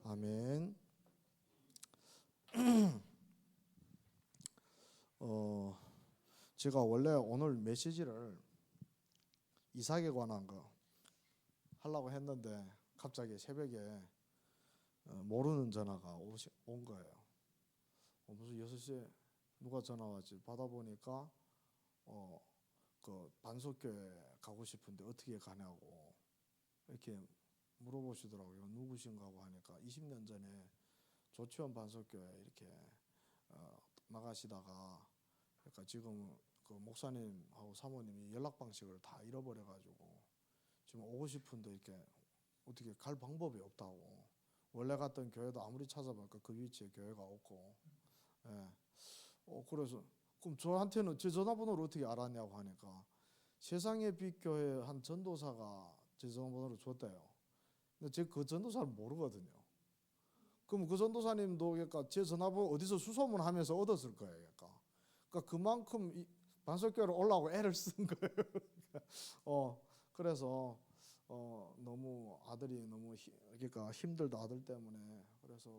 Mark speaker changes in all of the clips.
Speaker 1: 아멘. 제가 원래 오늘 메시지를 이삭에 관한 거 하려고 했는데 갑자기 새벽에 모르는 전화가 온 거예요. 무슨 6시에 누가 전화 왔지? 받아보니까 그 반석교회 가고 싶은데 어떻게 가냐고 이렇게 물어보시더라고요. 누구신가 하고 하니까 20년 전에 조치원 반석교회 이렇게 나가시다가 그러니까 지금 그 목사님하고 사모님이 연락 방식을 다 잃어버려가지고 지금 오고 싶은데 이렇게 어떻게 갈 방법이 없다고. 원래 갔던 교회도 아무리 찾아보니까 그 위치에 교회가 없고. 예. 그래서 그럼 저한테는 제 전화번호를 어떻게 알았냐고 하니까 세상의 빛 교회 한 전도사가 제 전화번호를 줬대요. 근데 제가 그 전도사를 모르거든요. 그럼 그 전도사님도 그러니까 제 전화번호 어디서 수소문하면서 얻었을 거예요. 그러니까 그만큼 반석교회로 올라오고 애를 쓴 거예요. 그래서 너무 아들이 너무 그러니까 힘들다 아들 때문에 그래서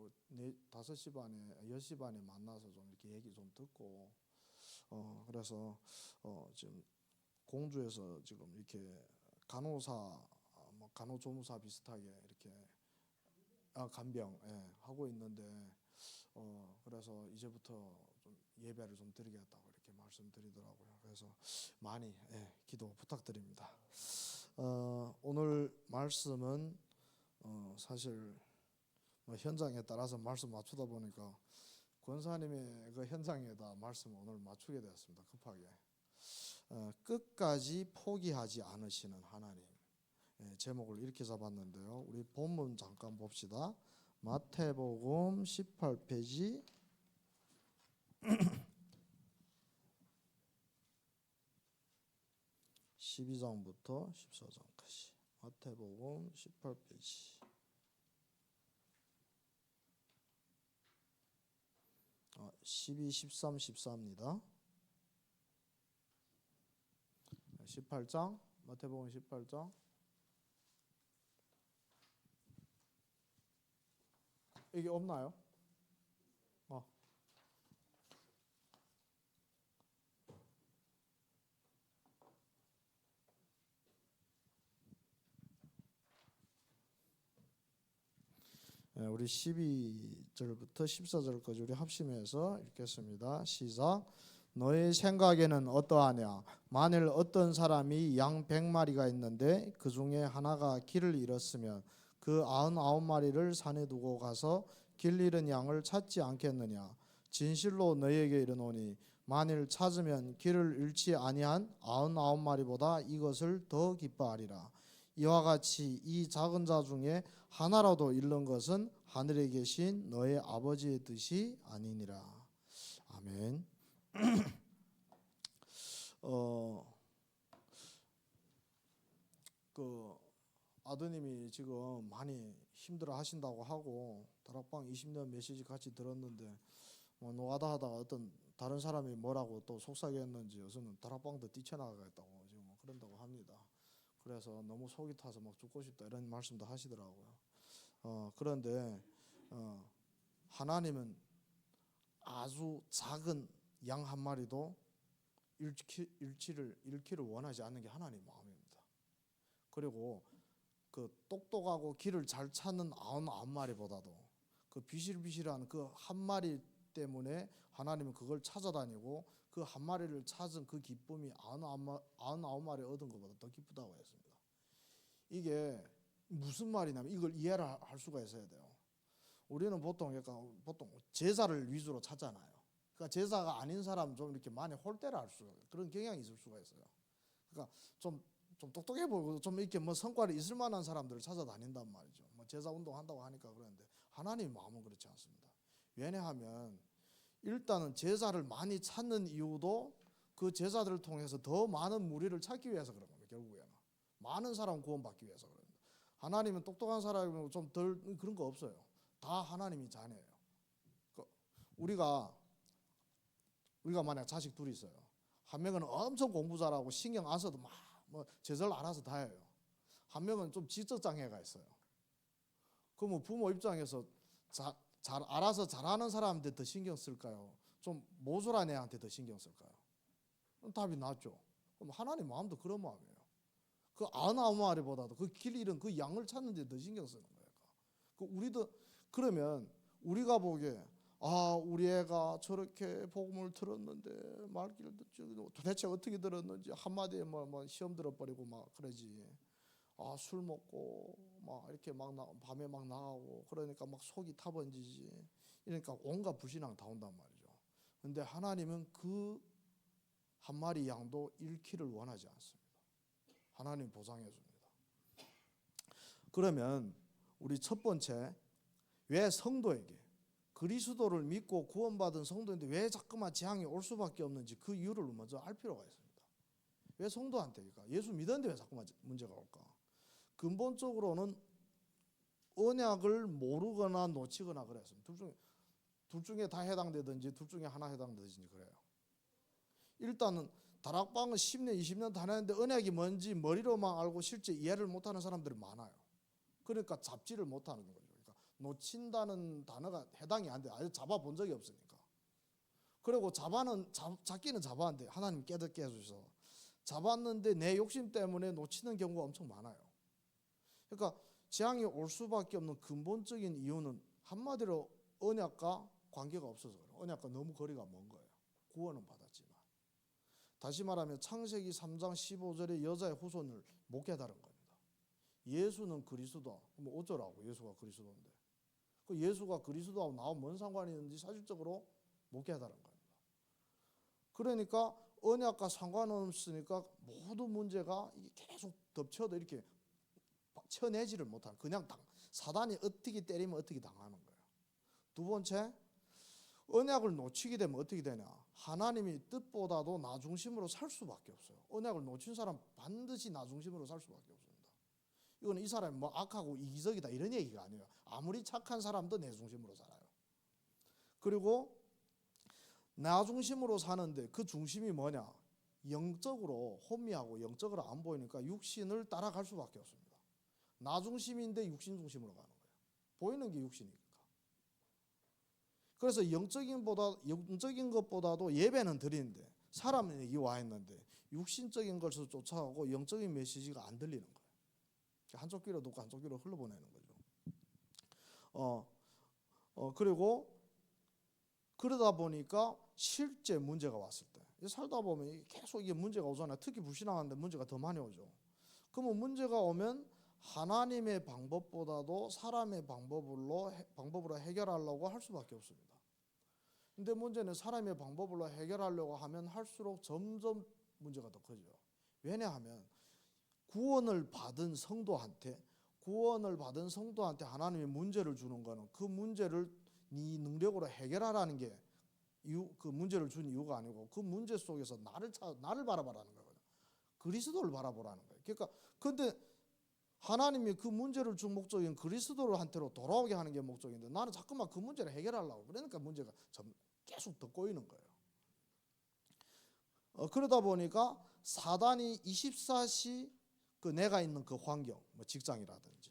Speaker 1: 5시 반에 10시 반에 만나서 좀 이렇게 얘기 좀 듣고 그래서 지금 공주에서 지금 이렇게 간호사 간호조무사 비슷하게 이렇게 간병 하고 있는데 그래서 이제부터 좀 예배를 좀 드리겠다고 이렇게 말씀드리더라고요. 그래서 많이 기도 부탁드립니다. 오늘 말씀은 사실 현장에 따라서 말씀 맞추다 보니까 권사님의 그 현장에다 말씀 오늘 맞추게 되었습니다. 급하게 끝까지 포기하지 않으시는 하나님. 제목을 이렇게 잡았는데요. 우리 본문 잠깐 봅시다. 마태복음 18페이지 12장부터 14장까지 마태복음 18페이지 12, 13, 14입니다. 18장 마태복음 18장 이게 없나요? 우리 12절부터 14절까지 우리 합심해서 읽겠습니다. 시작. 너의 생각에는 어떠하냐? 만일 어떤 사람이 양 100마리가 있는데 그 중에 하나가 길을 잃었으면 그 99마리를 산에 두고 가서 길 잃은 양을 찾지 않겠느냐? 진실로 너희에게 이르노니 만일 찾으면 길을 잃지 아니한 99마리보다 이것을 더 기뻐하리라. 이와 같이 이 작은 자 중에 하나라도 잃는 것은 하늘에 계신 너의 아버지의 뜻이 아니니라. 아멘. 그 아드님이 지금 많이 힘들어 하신다고 하고 다락방 20년 메시지 같이 들었는데 노가다 하다가 어떤 다른 사람이 뭐라고 또 속삭였는지 요새는 다락방도 뛰쳐나가겠다고 지금 그런다고 합니다. 그래서 너무 속이 타서 막 죽고 싶다 이런 말씀도 하시더라고요. 그런데 하나님은 아주 작은 양 한 마리도 잃기를 원하지 않는 게 하나님 마음입니다. 그리고 그 똑똑하고 길을 잘 찾는 99마리보다도 그 비실비실한 그 한 마리 때문에 하나님은 그걸 찾아다니고 그 한 마리를 찾은 그 기쁨이 99마리 얻은 것보다 더 기쁘다고 했습니다. 이게 무슨 말이냐면 이걸 이해를 할 수가 있어야 돼요. 우리는 보통 제사를 위주로 찾잖아요. 그러니까 제사가 아닌 사람 좀 이렇게 많이 홀대를 할 수가 그런 경향이 있을 수가 있어요. 그러니까 좀 똑똑해 보이고 좀 이렇게 성과를 있을 만한 사람들을 찾아다닌단 말이죠. 제사 운동 한다고 하니까 그러는데 하나님의 마음은 그렇지 않습니다. 왜냐하면 일단은 제사를 많이 찾는 이유도 그 제사들을 통해서 더 많은 무리를 찾기 위해서 그런 겁니다. 결국에는 많은 사람 구원받기 위해서 그럽니다. 하나님은 똑똑한 사람이면 좀 덜 그런 거 없어요. 다 하나님이 자녀예요. 우리가 만약 자식 둘이 있어요. 한 명은 엄청 공부 잘하고 신경 안 써도 제절 알아서 다 해요. 한 명은 좀 지적 장애가 있어요. 그러면 부모 입장에서 잘 알아서 잘하는 사람한테 더 신경 쓸까요? 좀 모자란 애한테 더 신경 쓸까요? 답이 나죠. 그럼 하나님 마음도 그런 마음이에요. 그 아무 말보다도 그 길 잃은 그 양을 찾는 데 더 신경 쓰는 거예요. 그 우리도 그러면 우리가 보기에 우리 애가 저렇게 복음을 들었는데 말귀를 듣지 도대체 어떻게 들었는지 한마디에 뭐 시험 들어버리고 막 그러지. 술 먹고 막 이렇게 막 밤에 막 나가고 그러니까 막 속이 타번지지. 그러니까 온갖 불신앙 다 온단 말이죠. 근데 하나님은 그 한 마리 양도 잃기를 원하지 않습니다. 하나님 보상해 줍니다. 그러면 우리 첫 번째, 왜 성도에게 그리스도를 믿고 구원받은 성도인데 왜 자꾸만 재앙이 올 수밖에 없는지 그 이유를 먼저 알 필요가 있습니다. 왜 성도한테니까 예수 믿었는데 왜 자꾸만 문제가 올까? 근본적으로는 언약을 모르거나 놓치거나 그랬습니다. 둘 중에 다 해당되든지 둘 중에 하나 해당되든지 그래요. 일단은 다락방은 10년 20년 다녔는데 언약이 뭔지 머리로만 알고 실제 이해를 못하는 사람들이 많아요. 그러니까 잡지를 못하는 거죠. 그러니까 놓친다는 단어가 해당이 안 돼. 아직 잡아본 적이 없으니까. 그리고 잡기는 잡았는데 하나님 깨닫게 해주셔서 잡았는데 내 욕심 때문에 놓치는 경우가 엄청 많아요. 그러니까 재앙이 올 수밖에 없는 근본적인 이유는 한마디로 언약과 관계가 없어서 그래요. 언약과 너무 거리가 먼 거예요. 구원은 받았지만. 다시 말하면 창세기 3장 15절에 여자의 후손을 못 깨달은 겁니다. 예수는 그리스도, 뭐 어쩌라고 예수가 그리스도인데. 그 예수가 그리스도하고 나와 뭔 상관이 있는지 사실적으로 못 깨달은 겁니다. 그러니까 언약과 상관없으니까 모든 문제가 계속 덮쳐도 이렇게 쳐내지를 못하는, 그냥 사단이 어떻게 때리면 어떻게 당하는 거예요. 두 번째, 언약을 놓치게 되면 어떻게 되냐? 하나님이 뜻보다도 나 중심으로 살 수밖에 없어요. 언약을 놓친 사람 반드시 나 중심으로 살 수밖에 없습니다. 이거는 이 사람이 뭐 악하고 이기적이다 이런 얘기가 아니에요. 아무리 착한 사람도 내 중심으로 살아요. 그리고 나 중심으로 사는데 그 중심이 뭐냐? 영적으로 혼미하고 영적으로 안 보이니까 육신을 따라갈 수밖에 없습니다. 나 중심인데 육신 중심으로 가는 거예요. 보이는 게 육신이니까. 그래서 영적인 것보다도 예배는 드리는데 사람은 여기 와 있는데 육신적인 것을 쫓아가고 영적인 메시지가 안 들리는 거예요. 한쪽 귀로 듣고 한쪽 귀로 흘러보내는 거죠. 그리고 그러다 보니까 실제 문제가 왔을 때 살다 보면 계속 이게 문제가 오잖아요. 특히 불신앙한데 문제가 더 많이 오죠. 그러면 문제가 오면 하나님의 방법보다도 사람의 방법으로 해결하려고 할 수밖에 없습니다. 근데 문제는 사람의 방법으로 해결하려고 하면 할수록 점점 문제가 더 커져요. 왜냐하면 구원을 받은 성도한테 하나님이 문제를 주는 거는 그 문제를 네 능력으로 해결하라는 게 그 문제를 준 이유가 아니고 그 문제 속에서 나를 바라보라는 거거든요. 그리스도를 바라보라는 거예요. 그러니까 근데 하나님이 그 문제를 준 목적인 그리스도한테로 돌아오게 하는 게 목적인데 나는 자꾸만 그 문제를 해결하려고 그러니까 문제가 계속 더 꼬이는 거예요. 그러다 보니까 사단이 24시 그 내가 있는 그 환경, 뭐 직장이라든지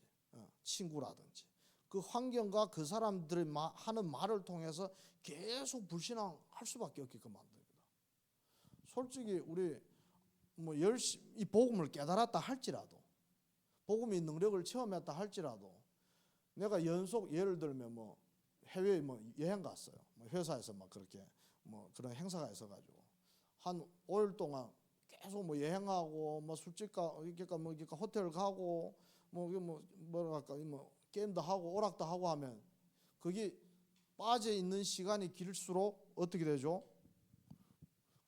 Speaker 1: 친구라든지 그 환경과 그 사람들이 하는 말을 통해서 계속 불신앙할 수밖에 없게끔 만듭니다. 솔직히 우리 뭐 열심히 이 복음을 깨달았다 할지라도 복음의 능력을 체험했다 할지라도 내가 연속 예를 들면 뭐 해외에 뭐 여행 갔어요. 뭐 회사에서 막 그렇게 뭐 그런 행사가 있어가지고 한 5일 동안 계속 뭐 여행하고 뭐 술집 그러니까 호텔 가고 뭐랄까 뭐 게임도 하고 오락도 하고 하면 거기 빠져 있는 시간이 길수록 어떻게 되죠?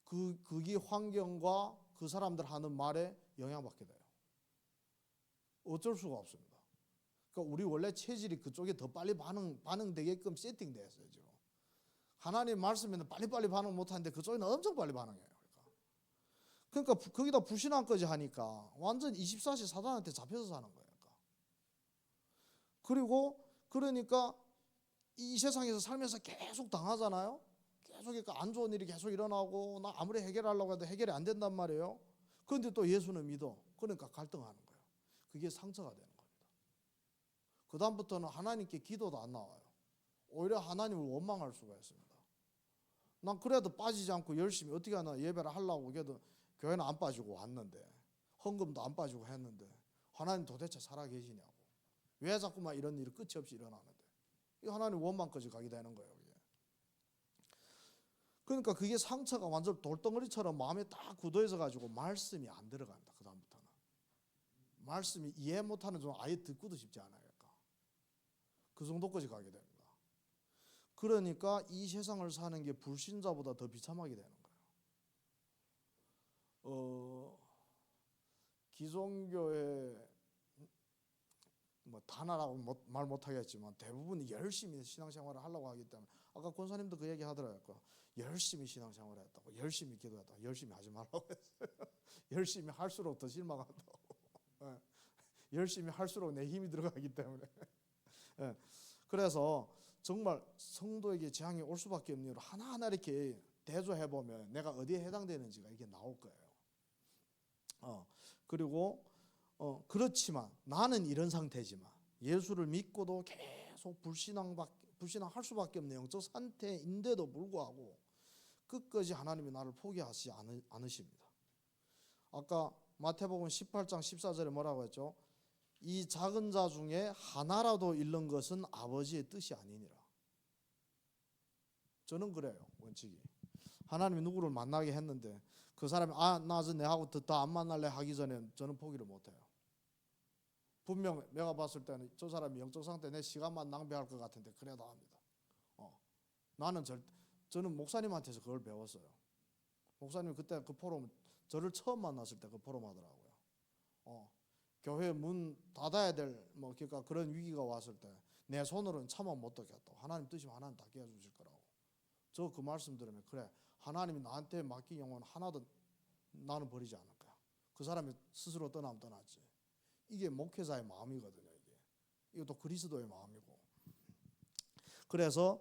Speaker 1: 그게 환경과 그 사람들 하는 말에 영향받게 돼요. 어쩔 수가 없습니다. 그러니까 우리 원래 체질이 그쪽에 더 빨리 반응되게끔 세팅되어 있어요. 지금 하나님 말씀에는 빨리빨리 반응 못하는데 그쪽에는 엄청 빨리 반응해요. 그러니까 거기다 불신앙까지 하니까 완전 24시 사단한테 잡혀서 사는 거예요. 그리고 그러니까 이 세상에서 살면서 계속 당하잖아요. 계속 그러니까 안 좋은 일이 계속 일어나고 나 아무리 해결하려고 해도 해결이 안 된단 말이에요. 그런데 또 예수는 믿어. 그러니까 갈등하는 거예요. 그게 상처가 되는 겁니다. 그 다음부터는 하나님께 기도도 안 나와요. 오히려 하나님을 원망할 수가 있습니다. 난 그래도 빠지지 않고 열심히 어떻게 하나 예배를 하려고 해도 교회는 안 빠지고 왔는데, 헌금도 안 빠지고 했는데 하나님 도대체 살아계시냐고, 왜 자꾸만 이런 일이 끝이 없이 일어나는데, 이 하나님 원망까지 가게 되는 거예요. 이게. 그러니까 그게 상처가 완전 돌덩어리처럼 마음에 딱 굳어있어 가지고 말씀이 안 들어간다. 그 다음부터는 말씀이 이해 못하는 좀 아예 듣고도 싶지 않아요. 그 정도까지 가게 됩니다. 그러니까 이 세상을 사는 게 불신자보다 더 비참하게 되는 거예요. 기존교회 뭐 다나라고 말 못하겠지만 대부분이 열심히 신앙생활을 하려고 하기 때문에, 아까 권사님도 그 얘기 하더라고요. 열심히 신앙생활을 했다고, 열심히 기도했다고. 열심히 하지 말라고 했어요. 열심히 할수록 더 실망한다고. 열심히 할수록 내 힘이 들어가기 때문에. 그래서 정말 성도에게 재앙이 올 수밖에 없는 이유로 하나하나 이렇게 대조해보면 내가 어디에 해당되는지가 이게 나올 거예요. 그리고 그렇지만 나는 이런 상태지만 예수를 믿고도 계속 불신앙할 수밖에 없는 영적 상태인데도 불구하고 끝까지 하나님이 나를 포기하지 않으십니다. 아까 마태복음 18장 14절에 뭐라고 했죠? 이 작은 자 중에 하나라도 잃는 것은 아버지의 뜻이 아니니라. 저는 그래요. 원칙이 하나님이 누구를 만나게 했는데 그 사람이 나 내하고 더 안 만날래 하기 전에 저는 포기를 못해요. 분명 내가 봤을 때는 저 사람이 영적 상태 내 시간만 낭비할 것 같은데 그래도 합니다. 저는 목사님한테서 그걸 배웠어요. 목사님 그때 그 포럼, 저를 처음 만났을 때 그 포럼 하더라고요. 교회 문 닫아야 될 그러니까 그런 위기가 왔을 때 내 손으로는 차마 못 닫겠다. 하나님 뜻이면 하나님 닫게 해주실 거라고. 저 그 말씀 들으면 그래, 하나님이 나한테 맡긴 영혼 하나도 나는 버리지 않을 거야. 그 사람이 스스로 떠나면 떠났지. 이게 목회자의 마음이거든요. 이것도 그리스도의 마음이고. 그래서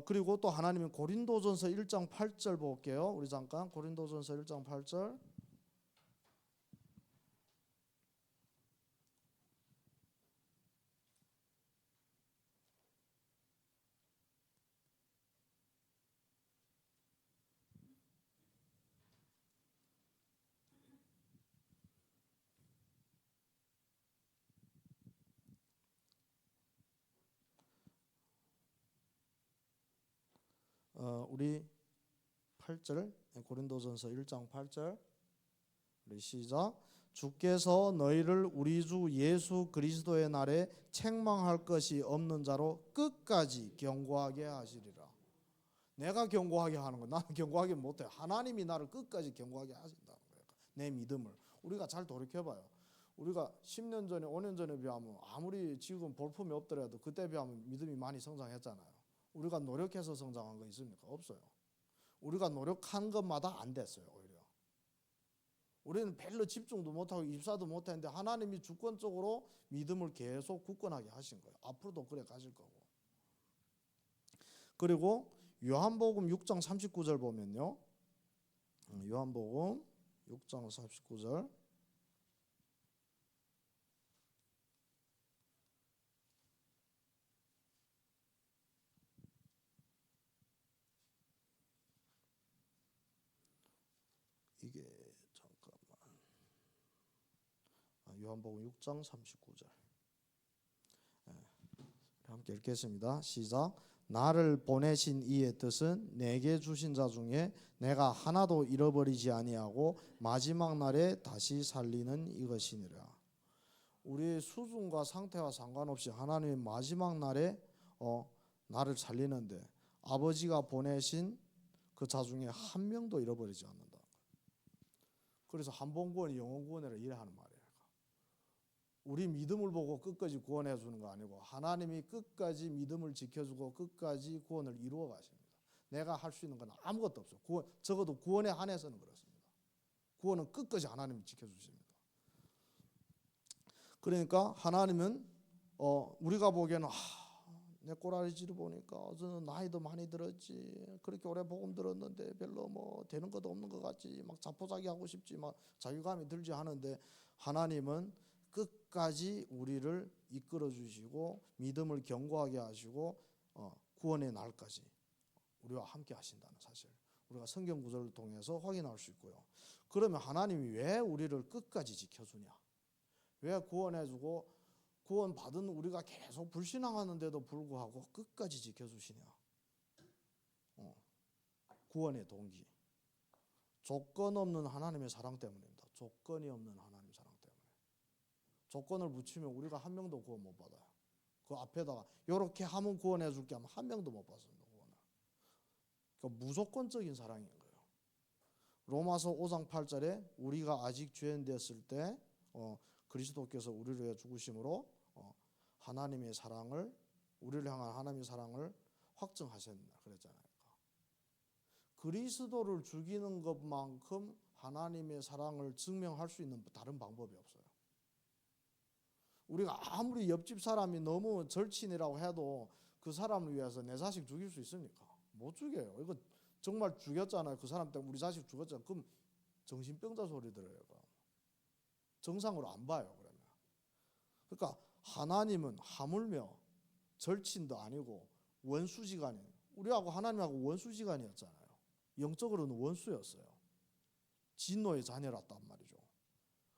Speaker 1: 그리고 또 하나님은 고린도전서 1장 8절 볼게요. 우리 잠깐 고린도전서 1장 8절. 우리 8절, 고린도전서 1장 8절, 우리 시작. 주께서 너희를 우리 주 예수 그리스도의 날에 책망할 것이 없는 자로 끝까지 경고하게 하시리라. 내가 경고하게 하는 거, 나는 경고하기 못해. 하나님이 나를 끝까지 경고하게 하신다는 거예요. 내 믿음을 우리가 잘 돌이켜봐요. 우리가 10년 전에 5년 전에 비하면 아무리 지금 볼품이 없더라도 그때 비하면 믿음이 많이 성장했잖아요. 우리가 노력해서 성장한 거 있습니까? 없어요. 우리가 노력한 것마다 안 됐어요. 오히려 우리는 별로 집중도 못하고 입사도 못했는데 하나님이 주권적으로 믿음을 계속 굳건하게 하신 거예요. 앞으로도 그래 가실 거고. 그리고 요한복음 6장 39절 보면요, 요한복음 6장 39절, 이게 잠깐만, 요한복음 6장 39절, 함께 읽겠습니다. 시작. 나를 보내신 이의 뜻은 내게 주신 자 중에 내가 하나도 잃어버리지 아니하고 마지막 날에 다시 살리는 이것이니라. 우리의 수준과 상태와 상관없이 하나님의 마지막 날에 나를 살리는데 아버지가 보내신 그 자 중에 한 명도 잃어버리지 않는다. 그래서 한 번 구원이 영원 구원이라 이래 하는 말이에요. 우리 믿음을 보고 끝까지 구원해 주는 거 아니고 하나님이 끝까지 믿음을 지켜주고 끝까지 구원을 이루어 가십니다. 내가 할 수 있는 건 아무것도 없어. 적어도 구원에 한해서는 그렇습니다. 구원은 끝까지 하나님이 지켜주십니다. 그러니까 하나님은 우리가 보기에는 내 꼬라지를 보니까 저는 나이도 많이 들었지, 그렇게 오래 복음 들었는데 별로 되는 것도 없는 것 같지, 막 자포자기하고 싶지, 막 자유감이 들지 하는데 하나님은 끝까지 우리를 이끌어 주시고 믿음을 견고하게 하시고 구원의 날까지 우리와 함께 하신다는 사실, 우리가 성경 구절을 통해서 확인할 수 있고요. 그러면 하나님이 왜 우리를 끝까지 지켜주냐? 왜 구원해주고 구원받은 우리가 계속 불신앙하는데도 불구하고 끝까지 지켜주시냐? 구원의 동기, 조건 없는 하나님의 사랑 때문입니다. 조건이 없는 하나님의 사랑 때문에. 조건을 붙이면 우리가 한 명도 구원 못 받아요. 그 앞에다가 이렇게 하면 구원해 줄게 하면 한 명도 못 받습니다. 구원을. 그러니까 무조건적인 사랑인 거예요. 로마서 5장 8절에 우리가 아직 죄인 되었을 때 그리스도께서 우리를 위해 죽으심으로 하나님의 사랑을, 우리를 향한 하나님의 사랑을 확증하셨다 그랬잖아요. 그리스도를 죽이는 것만큼 하나님의 사랑을 증명할 수 있는 다른 방법이 없어요. 우리가 아무리 옆집 사람이 너무 절친이라고 해도 그 사람을 위해서 내 자식 죽일 수 있습니까? 못 죽여요. 이거 정말 죽였잖아요. 그 사람 때문에 우리 자식 죽었잖아요. 그럼 정신병자 소리 들어요. 정상으로 안 봐요. 그러면. 그러니까 하나님은 하물며 절친도 아니고 원수지간이, 우리하고 하나님하고 원수지간이었잖아요. 영적으로는 원수였어요. 진노의 자녀랐단 말이죠.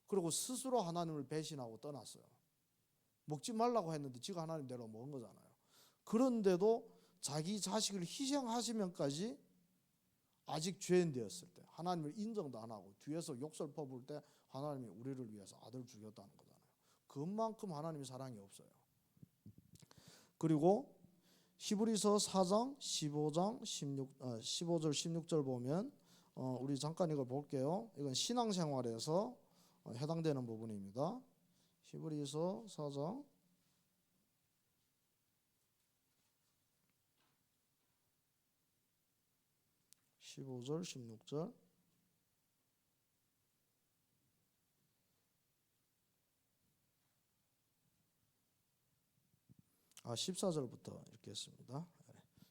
Speaker 1: 그리고 스스로 하나님을 배신하고 떠났어요. 먹지 말라고 했는데 지가 하나님대로 먹은 거잖아요. 그런데도 자기 자식을 희생하시면까지 아직 죄인 되었을 때 하나님을 인정도 안 하고 뒤에서 욕설 퍼부을 때 하나님이 우리를 위해서 아들 죽였다는 거잖아요. 그만큼 하나님의 사랑이 없어요. 그리고 히브리서 4장 15절 16절 보면 우리 잠깐 이걸 볼게요. 이건 신앙생활에서 해당되는 부분입니다. 히브리서 4장 15절 16절 14절부터 읽겠습니다.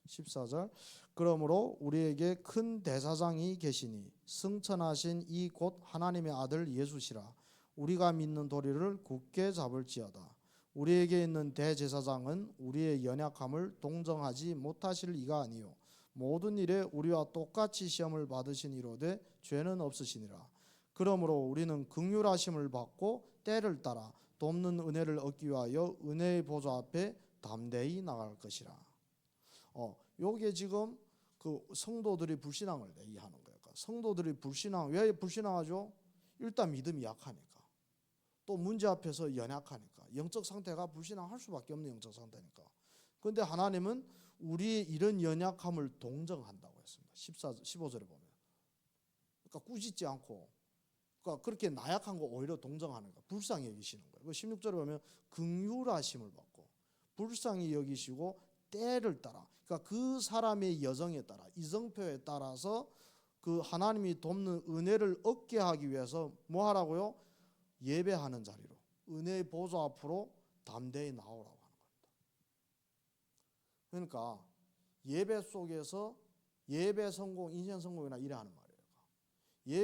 Speaker 1: 14절 그러므로 우리에게 큰 대사장이 계시니 승천하신 이 곧 하나님의 아들 예수시라. 우리가 믿는 도리를 굳게 잡을지어다. 우리에게 있는 대제사장은 우리의 연약함을 동정하지 못하실 이가 아니요 모든 일에 우리와 똑같이 시험을 받으신 이로되 죄는 없으시니라. 그러므로 우리는 긍휼하심을 받고 때를 따라 돕는 은혜를 얻기 위하여 은혜의 보좌 앞에 담대히 나갈 것이라. 요게 지금 그 성도들이 불신앙을 얘기하는 거예요. 그러니까 성도들이 왜 불신앙하죠? 일단 믿음이 약하니까, 또 문제 앞에서 연약하니까, 영적 상태가 불신앙할 수밖에 없는 영적 상태니까. 그런데 하나님은 우리의 이런 연약함을 동정한다고 했습니다. 15절에 보면. 그러니까 꾸짖지 않고, 그러니까 그렇게 나약한 거 오히려 동정하는 거, 불쌍히 여기시는 거예요. 16절에 보면 긍휼하심을 받고 불쌍히 여기시고 때를 따라, 그러니까 그 사람의 여정에 따라, 이정표에 따라서 그 하나님이 돕는 은혜를 얻게 하기 위해서 뭐 하라고요? 예배하는 자리로, 은혜의 보좌 앞으로 담대히 나오라고 하는 겁니다. 그러니까 예배 속에서 예배 성공, 인생 성공이나 이래 하는 말이에요.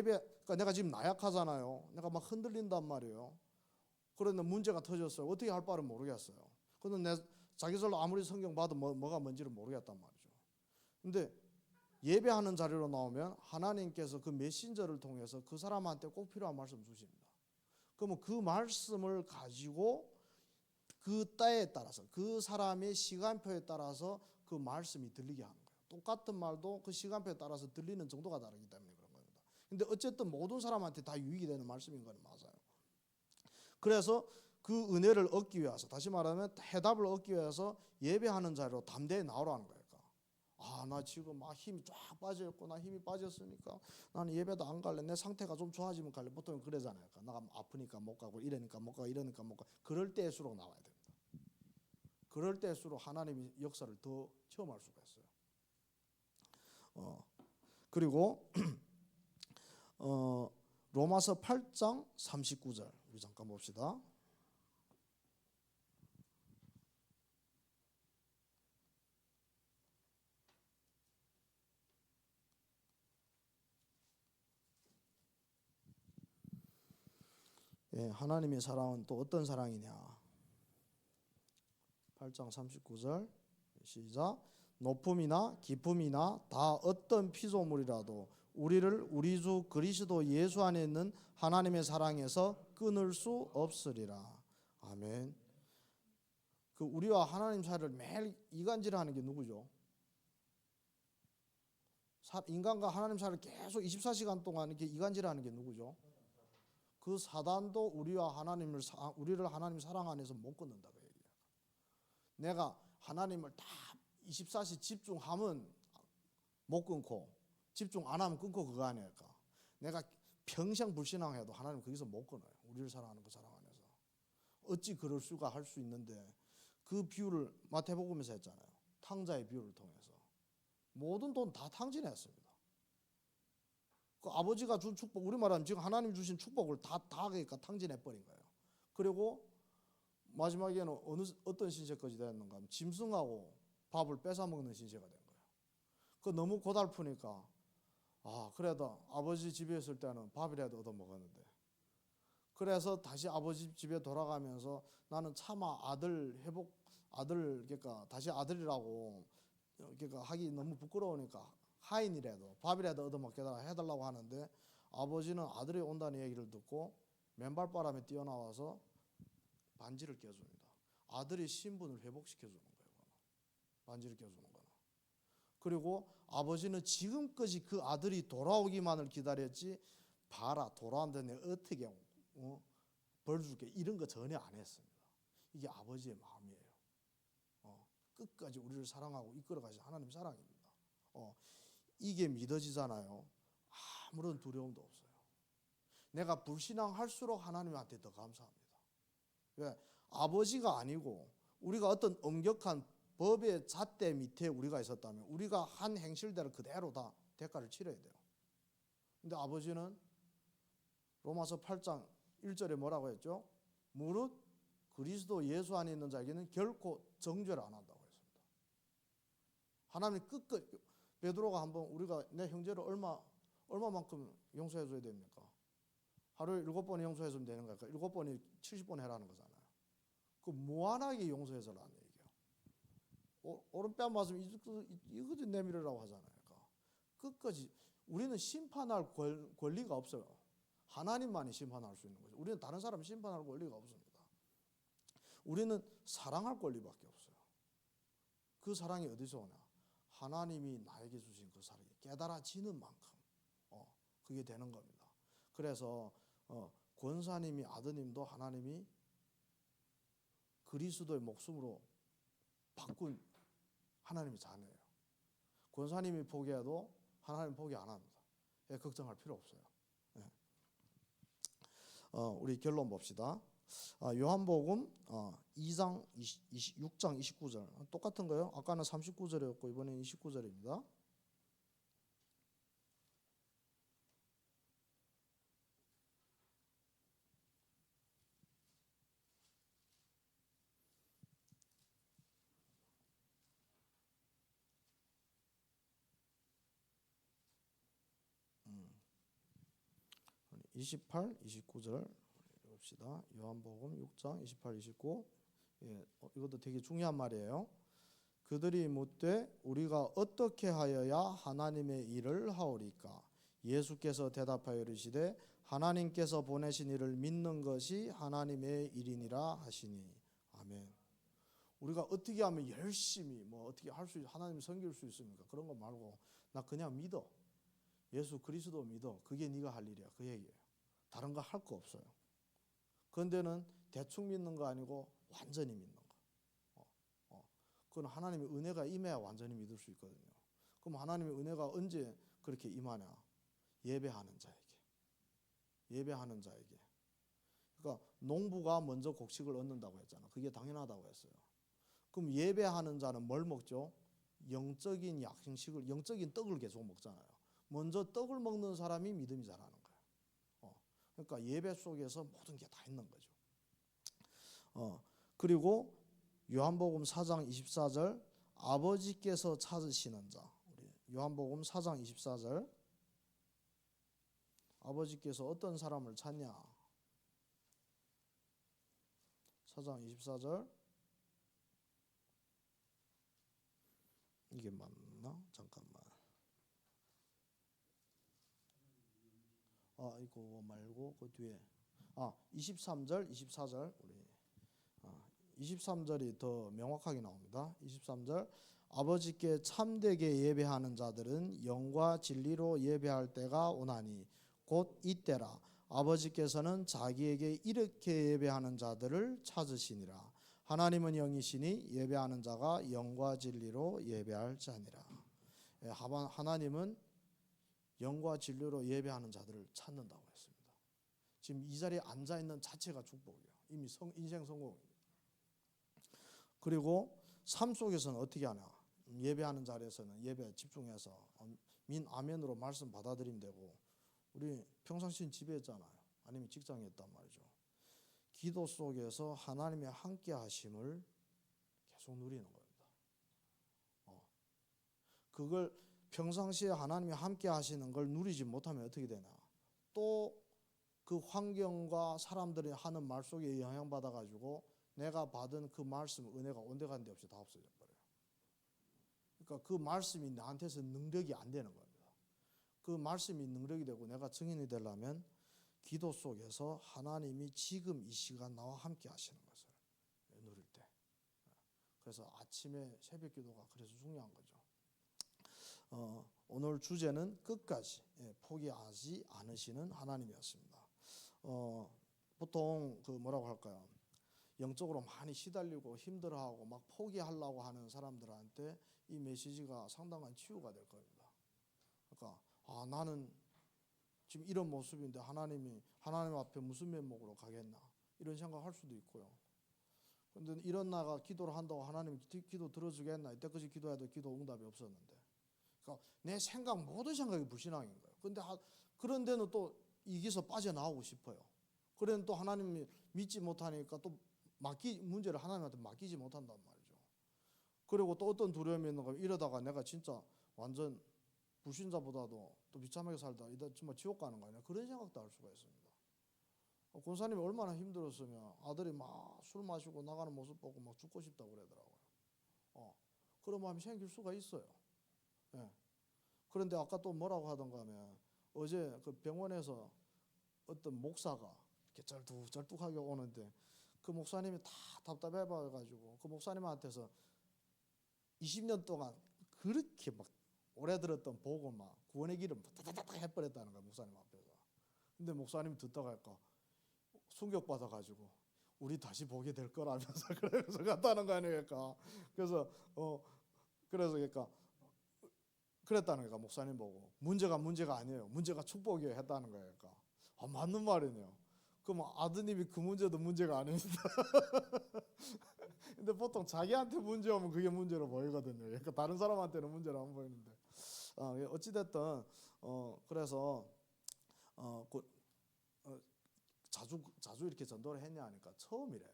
Speaker 1: 그러니까 내가 지금 나약하잖아요. 내가 막 흔들린단 말이에요. 그런데 문제가 터졌어요. 어떻게 할 바를 모르겠어요. 그런데 자기절로 아무리 성경 봐도 뭐가 뭔지를 모르겠단 말이죠. 근데 예배하는 자리로 나오면 하나님께서 그 메신저를 통해서 그 사람한테 꼭 필요한 말씀 주십니다. 그러면 그 말씀을 가지고 그 때에 따라서, 그 사람의 시간표에 따라서 그 말씀이 들리게 하는 거예요. 똑같은 말도 그 시간표에 따라서 들리는 정도가 다르기 때문에 그런 겁니다. 근데 어쨌든 모든 사람한테 다 유익이 되는 말씀인 건 맞아요. 그래서 그 은혜를 얻기 위해서, 다시 말하면 해답을 얻기 위해서 예배하는 자리로 담대히 나오라는 거예요. 나 지금 막 힘이 쫙 빠져있고 나 힘이 빠졌으니까 나는 예배도 안 갈래. 내 상태가 좀 좋아지면 갈래. 보통 그러잖아요. 나 아프니까 못 가고 이러니까 못 가고 이러니까 못 가고. 그럴 때일수록 나와야 됩니다. 그럴 때일수록 하나님의 역사를 더 체험할 수가 있어요. 그리고 로마서 8장 39절 우리 잠깐 봅시다. 예, 하나님의 사랑은 또 어떤 사랑이냐? 8장 39절 시작. 높음이나 깊음이나 다 어떤 피조물이라도 우리를 우리 주 그리스도 예수 안에 있는 하나님의 사랑에서 끊을 수 없으리라. 아멘. 그 우리와 하나님 사이를 매일 이간질하는 게 누구죠? 인간과 하나님 사이를 계속 24시간 동안 이렇게 이간질하는 게 누구죠? 그 사단도 우리를 하나님 사랑 안에서 못 끊는다 그 얘기야. 내가 하나님을 다 24시 집중하면 못 끊고 집중 안 하면 끊고 그거 아닐까. 내가 평생 불신앙해도 하나님 거기서 못 끊어요. 우리를 사랑하는 그 사랑 안에서. 어찌 그럴 수가 할 수 있는데 그 비유를 마태복음에서 했잖아요. 탕자의 비유를 통해서 모든 돈 다 탕진했습니다. 그 아버지가 준 축복, 우리 말하면 지금 하나님 주신 축복을 다 그러니까 탕진해 버린 거예요. 그리고 마지막에는 어떤 신세까지 됐는가 하면 짐승하고 밥을 뺏어 먹는 신세가 된 거예요. 그 너무 고달프니까 그래도 아버지 집에 있을 때는 밥이라도 얻어 먹었는데, 그래서 다시 아버지 집에 돌아가면서 나는 차마 그러니까 다시 아들이라고 그러니까 하기 너무 부끄러우니까 하인이라도 밥이라도 얻어 먹게 해달라고 하는데, 아버지는 아들이 온다는 얘기를 듣고 맨발바람에 뛰어나와서 반지를 껴줍니다. 아들의 신분을 회복시켜주는 거예요. 반지를 껴주는 거는. 그리고 아버지는 지금까지 그 아들이 돌아오기만을 기다렸지, 봐라 돌아온다 내가 어떻게 벌 줄게 이런 거 전혀 안 했습니다. 이게 아버지의 마음이에요. 끝까지 우리를 사랑하고 이끌어가신 하나님 사랑입니다. 이게 믿어지잖아요. 아무런 두려움도 없어요. 내가 불신앙할수록 하나님한테 더 감사합니다. 왜? 아버지가 아니고 우리가 어떤 엄격한 법의 잣대 밑에 우리가 있었다면 우리가 한 행실대로 그대로 다 대가를 치러야 돼요. 근데 아버지는 로마서 8장 1절에 뭐라고 했죠? 무릇 그리스도 예수 안에 있는 자에게는 결코 정죄를 안 한다고 했습니다. 하나님 끝끝 베드로가 한번 우리가 내 형제를 얼마만큼 용서해 줘야 됩니까? 하루에 7번 용서해주면 되는 거니까 7번이 70번 해라는 거잖아요. 그 무한하게 용서해서라는 얘기예요. 오른뺨 맞으면 이것도 내밀으라고 하잖아요. 그러니까 끝까지 우리는 심판할 권리가 없어요. 하나님만이 심판할 수 있는 거죠. 우리는 다른 사람 심판할 권리가 없습니다. 우리는 사랑할 권리밖에 없어요. 그 사랑이 어디서 오냐? 하나님이 나에게 주신 그 사랑이 깨달아지는 만큼 그게 되는 겁니다. 그래서 권사님이 아드님도 하나님이 그리스도의 목숨으로 바꾼 하나님의 자녀예요. 권사님이 포기해도 하나님 포기 안 합니다. 걱정할 필요 없어요. 우리 결론 봅시다. 요한복음 6장 29절 똑같은 거예요. 아까는 39절이었고 이번엔 29절입니다. 음. 28, 29절 봅시다. 요한복음 6장 28, 29. 이것도 되게 중요한 말이에요. 그들이 묻되 우리가 어떻게 하여야 하나님의 일을 하오리까? 예수께서 대답하여 이르시되 하나님께서 보내신 이를 믿는 것이 하나님의 일이니라 하시니. 아멘. 우리가 어떻게 하면 열심히 어떻게 할 수 하나님 섬길 수 있습니까? 그런 거 말고 나 그냥 믿어. 예수 그리스도 믿어. 그게 네가 할 일이야. 그 얘기예요. 다른 거 할 거 없어요. 그런데는 대충 믿는 거 아니고 완전히 믿는 거. 그건 하나님의 은혜가 임해야 완전히 믿을 수 있거든요. 그럼 하나님의 은혜가 언제 그렇게 임하냐? 예배하는 자에게. 예배하는 자에게. 그러니까 농부가 먼저 곡식을 얻는다고 했잖아. 그게 당연하다고 했어요. 그럼 예배하는 자는 뭘 먹죠? 영적인 양식을, 영적인 떡을 계속 먹잖아요. 먼저 떡을 먹는 사람이 믿음이 자라는 거예요. 그러니까 예배 속에서 모든 게 다 있는 거죠. 그리고 요한복음 4장 24절 아버지께서 찾으시는 자. 우리 요한복음 4장 24절 아버지께서 어떤 사람을 찾냐? 4장 24절. 이게 맞나? 잠깐만. 이거 말고 그 뒤에 23절, 24절 우리 23절이 더 명확하게 나옵니다. 23절. 아버지께 참되게 예배하는 자들은 영과 진리로 예배할 때가 오나니 곧 이때라. 아버지께서는 자기에게 이렇게 예배하는 자들을 찾으시니라. 하나님은 영이시니 예배하는 자가 영과 진리로 예배할 자니라. 하나님은 영과 진리로 예배하는 자들을 찾는다고 했습니다. 지금 이 자리에 앉아 있는 자체가 축복이에요. 이미 인생 성공입니다. 그리고 삶 속에서는 어떻게 하냐? 예배하는 자리에서는 예배에 집중해서 아멘으로 말씀 받아들이면 되고, 우리 평상시엔 집에 있잖아요. 아니면 직장에 있단 말이죠. 기도 속에서 하나님의 함께 하심을 계속 누리는 겁니다. 그걸 평상시에 하나님이 함께 하시는 걸 누리지 못하면 어떻게 되나? 또 그 환경과 사람들이 하는 말 속에 영향받아 가지고 내가 받은 그 말씀, 은혜가 온데간데 없이 다 없어져 버려요. 그러니까 그 말씀이 나한테서 능력이 안 되는 겁니다. 그 말씀이 능력이 되고 내가 증인이 되려면 기도 속에서 하나님이 지금 이 시간 나와 함께 하시는 것을 누릴 때. 그래서 아침에 새벽 기도가 그래서 중요한 거죠. 오늘 주제는 끝까지 포기하지 않으시는 하나님이었습니다. 보통 그 뭐라고 할까요? 영적으로 많이 시달리고 힘들어하고 막 포기하려고 하는 사람들한테 이 메시지가 상당한 치유가 될 겁니다. 그러니까 나는 지금 이런 모습인데 하나님 앞에 무슨 면목으로 가겠나 이런 생각할 수도 있고요. 그런데 이런 나가 기도를 한다고 하나님 기도 들어주겠나? 이때까지 기도해도 기도 응답이 없었는데, 그러니까 내 생각 모든 생각이 불신앙인 거예요. 그런데 그런 데는 또 이기서 빠져나오고 싶어요. 그런데 또 하나님이 믿지 못하니까 또 문제를 하나님한테 맡기지 못한단 말이죠. 그리고 또 어떤 두려움이 있는 거예요. 이러다가 내가 진짜 완전 불신자보다도 또 비참하게 살다 정말 지옥 가는 거 아니야? 그런 생각도 할 수가 있습니다. 권사님이 얼마나 힘들었으면 아들이 막 술 마시고 나가는 모습 보고 막 죽고 싶다고 그러더라고요. 그런 마음이 생길 수가 있어요. 그런데 아까 또 뭐라고 하던가 하면, 어제 그 병원에서 어떤 목사가 이렇게 절뚝절뚝하게 오는데 그 목사님이 다 답답해 봐가지고 그 목사님한테서 20년 동안 그렇게 막 오래 들었던 복음 구원의 길을 다다다다 해버렸다는 거야, 목사님 앞에서. 근데 목사님이 듣다가 할까 충격받아 가지고 우리 다시 보게 될 거라면서 그래서 갔다는 거 아니겠까. 그래서 그러니까 그랬다는 거야. 목사님 보고 문제가 아니에요, 문제가 축복이에요 했다는 거예요. 그러니까 맞는 말이네요. 그럼 아드님이 그 문제도 문제가 아닙니다. 근데 보통 자기한테 문제 오면 그게 문제로 보이거든요. 그러니까 다른 사람한테는 문제로 안 보이는데, 어찌됐든 그래서 자주 이렇게 전도를 했냐 하니까 처음이래요.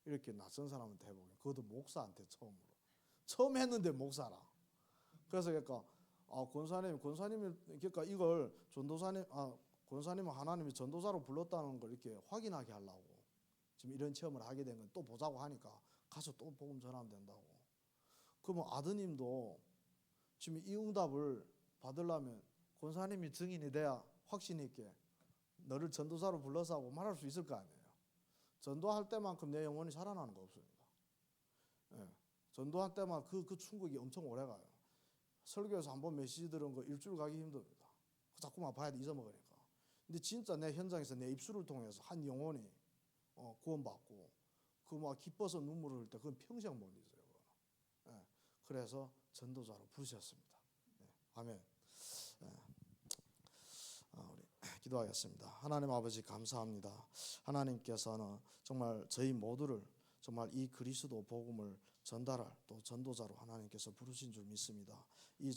Speaker 1: 이렇게 낯선 사람한테 해보면, 그것도 목사한테 처음 했는데 목사라. 그래서 그러니까 권사님이 그러니까 이걸 권사님은 하나님이 전도사로 불렀다는 걸 이렇게 확인하게 하려고 지금 이런 체험을 하게 된 건 또 보자고 하니까 가서 또 복음 전하면 된다고. 그러면 아드님도 지금 이 응답을 받으려면 권사님이 증인이 돼야 확신 있게 너를 전도사로 불러서 하고 말할 수 있을 거 아니에요. 전도할 때만큼 내 영혼이 살아나는 거 없습니다. 전도할 때만 그 충격이 엄청 오래 가요. 설교에서 한번 메시지 들은 거 일주일 가기 힘듭니다. 자꾸만 봐야 돼, 잊어먹으니까. 근데 진짜 내 현장에서 내 입술을 통해서 한 영혼이 구원받고 그 막 기뻐서 눈물을 흘릴 때 그건 평생 못 잊어요. 그래서 전도자로 부르셨습니다. 아멘. 우리 기도하겠습니다. 하나님 아버지 감사합니다. 하나님께서는 정말 저희 모두를 정말 이 그리스도 복음을 전달할 또 전도자로 하나님께서 부르신 줄 믿습니다. 이